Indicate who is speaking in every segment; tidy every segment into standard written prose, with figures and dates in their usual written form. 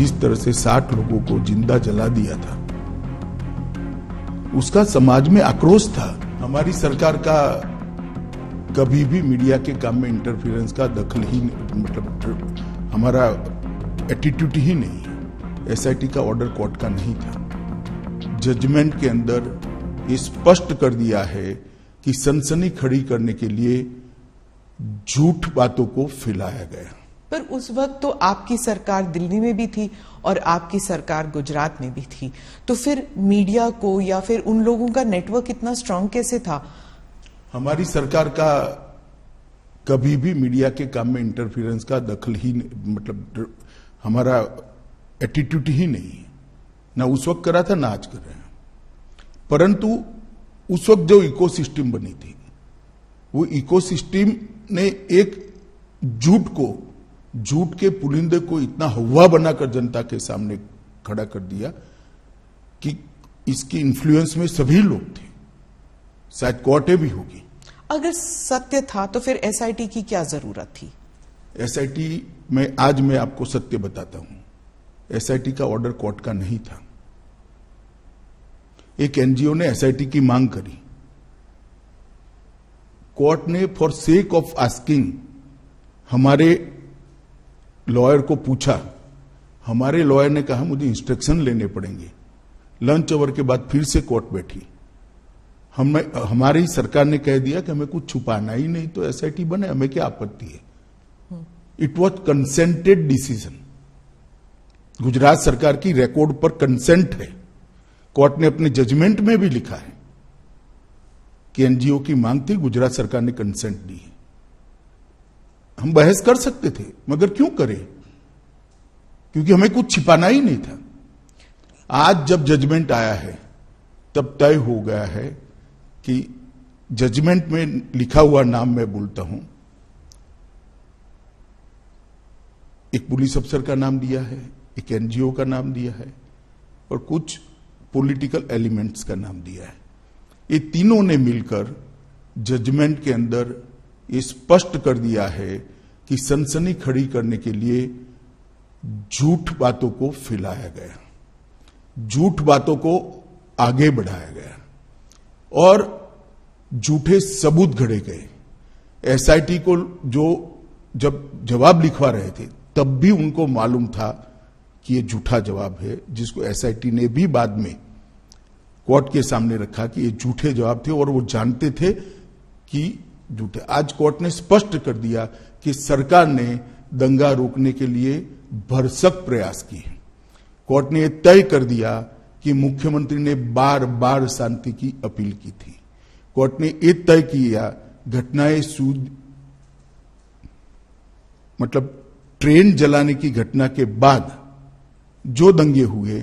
Speaker 1: जिस तरह से 60 लोगों को जिंदा जला दिया था, उसका समाज में आक्रोश था। हमारी सरकार का कभी भी मीडिया के काम में इंटरफेरेंस का दखल ही मतलब हमारा एटीट्यूड ही नहीं है। एसआईटी का ऑर्डर कोर्ट का नहीं था। जजमेंट के अंदर ये स्पष्ट कर दिया है कि सनसनी खड़ी करने के लिए झूठ बातों को फैलाया गया।
Speaker 2: पर उस वक्त तो आपकी सरकार दिल्ली में भी थी और आपकी सरकार गुजरात में भी थी, तो फिर मीडिया को या फिर उन लोगों का नेटवर्क इतना स्ट्रांग कैसे था? हमारी सरकार का कभी भी मीडिया के काम में इंटरफेरेंस का दखल ही मतलब हमारा एटीट्यूड ही नहीं है। ना उस वक्त करा था, ना आज कर रहे हैं। परंतु उस वक्त जो इकोसिस्टम बनी थी, वो इकोसिस्टम ने एक झूठ के पुलिंदे को इतना हवा बनाकर जनता के सामने खड़ा कर दिया कि इसकी इन्फ्लुएंस में सभी लोग थे। शायद कोर्टें भी होगी। अगर सत्य था तो फिर एसआईटी की क्या जरूरत थी? एसआईटी में आज मैं आपको सत्य बताता हूं। एसआईटी का ऑर्डर कोर्ट का नहीं था। एक एनजीओ ने एसआईटी की मांग करी। कोर्ट ने फॉर सेक ऑफ आस्किंग हमारे लॉयर को पूछा। हमारे लॉयर ने कहा मुझे इंस्ट्रक्शन लेने पड़ेंगे। लंच आवर के बाद फिर से कोर्ट बैठी। हमारी सरकार ने कह दिया कि हमें कुछ छुपाना ही नहीं, तो एसआईटी बने, हमें क्या आपत्ति है। It was consented decision. Gujarat सरकार की रिकॉर्ड पर कंसेंट है। कोर्ट ने अपने जजमेंट में भी लिखा है कि एनजीओ की मांग थी, गुजरात सरकार ने कंसेंट दी है। हम बहस कर सकते थे, मगर क्यों करें? क्योंकि हमें कुछ छिपाना ही नहीं था। आज जब जजमेंट आया है तब तय हो गया है कि जजमेंट में लिखा हुआ नाम मैं बोलता हूं। एक पुलिस अफसर का नाम दिया है, एक एनजीओ का नाम दिया है और कुछ पॉलिटिकल एलिमेंट्स का नाम दिया है। ये तीनों ने मिलकर जजमेंट के अंदर ये स्पष्ट कर दिया है कि सनसनी खड़ी करने के लिए झूठ बातों को फैलाया गया, झूठ बातों को आगे बढ़ाया गया और झूठे सबूत घड़े गए। एसआईटी को जो जब जवाब लिखवा रहे थे तब भी उनको मालूम था कि ये झूठा जवाब है, जिसको एसआईटी ने भी बाद में कोर्ट के सामने रखा कि ये झूठे जवाब थे और वो जानते थे कि झूठे। आज कोर्ट ने स्पष्ट कर दिया कि सरकार ने दंगा रोकने के लिए भरसक प्रयास किए। कोर्ट ने यह तय कर दिया कि मुख्यमंत्री ने बार बार शांति की अपील की थी। कोर्ट ने यह तय किया घटनाएं मतलब ट्रेन जलाने की घटना के बाद जो दंगे हुए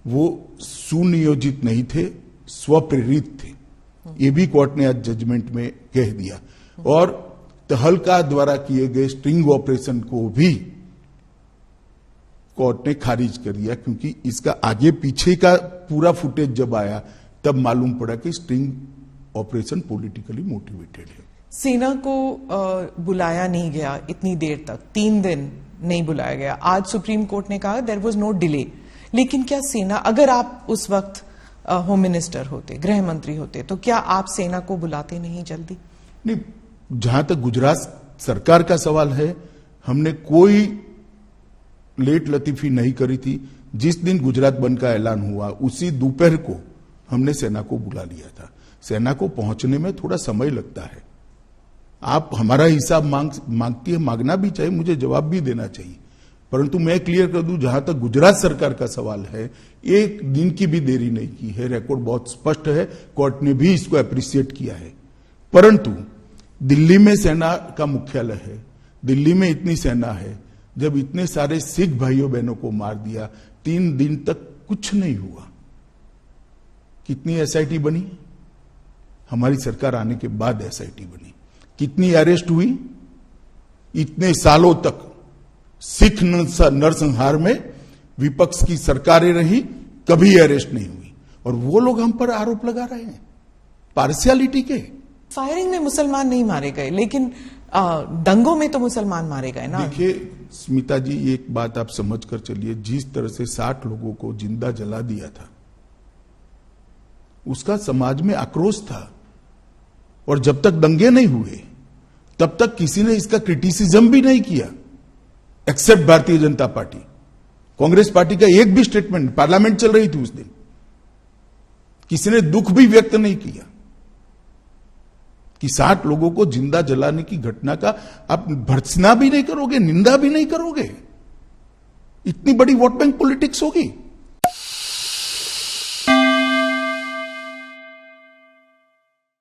Speaker 2: वो सुनियोजित नहीं थे, स्वप्रेरित थे। ये भी कोर्ट ने आज जजमेंट में कह दिया। और तहलका द्वारा किए गए स्ट्रिंग ऑपरेशन को भी कोर्ट ने खारिज कर दिया, क्योंकि इसका आगे पीछे का पूरा फुटेज जब आया तब मालूम पड़ा कि स्ट्रिंग ऑपरेशन पॉलिटिकली मोटिवेटेड है। सेना को बुलाया नहीं गया इतनी देर तक, 3 दिन नहीं बुलाया गया। आज सुप्रीम कोर्ट ने कहा देयर वाज नो डिले। लेकिन क्या सेना, अगर आप उस वक्त होम मिनिस्टर होते, गृह मंत्री होते, तो क्या आप सेना को बुलाते नहीं जल्दी? नहीं, जहां तक गुजरात सरकार का सवाल है, हमने कोई लेट लतीफी नहीं करी थी। जिस दिन गुजरात बंद का ऐलान हुआ उसी दोपहर को हमने सेना को बुला लिया था। सेना को पहुंचने में थोड़ा समय लगता है। आप हमारा हिसाब मांगती है, मांगना भी चाहिए, मुझे जवाब भी देना चाहिए। परंतु मैं क्लियर कर दूं, जहां तक गुजरात सरकार का सवाल है, 1 दिन की भी देरी नहीं की है। रिकॉर्ड बहुत स्पष्ट है, कोर्ट ने भी इसको अप्रिशिएट किया है। परंतु दिल्ली में सेना का मुख्यालय है, दिल्ली में इतनी सेना है, जब इतने सारे सिख भाइयों बहनों को मार दिया, 3 दिन तक कुछ नहीं हुआ। कितनी एसआईटी बनी? हमारी सरकार आने के बाद एसआईटी बनी। कितनी अरेस्ट हुई? इतने सालों तक सिख नरसंहार में विपक्ष की सरकारें रही, कभी अरेस्ट नहीं हुई। और वो लोग हम पर आरोप लगा रहे हैं पार्शियलिटी के। फायरिंग में मुसलमान नहीं मारे गए, लेकिन दंगों में तो मुसलमान मारे गए ना।
Speaker 1: देखिए स्मिता जी, एक बात आप समझ कर चलिए, जिस तरह से 60 लोगों को जिंदा जला दिया था, उसका समाज में आक्रोश था, और जब तक दंगे नहीं हुए तब तक किसी ने इसका क्रिटिसिज्म भी नहीं किया, accept Bharatiya Janata party. Congress party का एक भी स्टेटमेंट, पार्लियामेंट चल रही थी उस दिन, किसी ने दुख भी व्यक्त नहीं किया कि 60 लोगों को जिंदा जलाने की घटना का आप भर्त्सना भी नहीं करोगे, निंदा भी नहीं करोगे। इतनी बड़ी वोट बैंक पॉलिटिक्स होगी।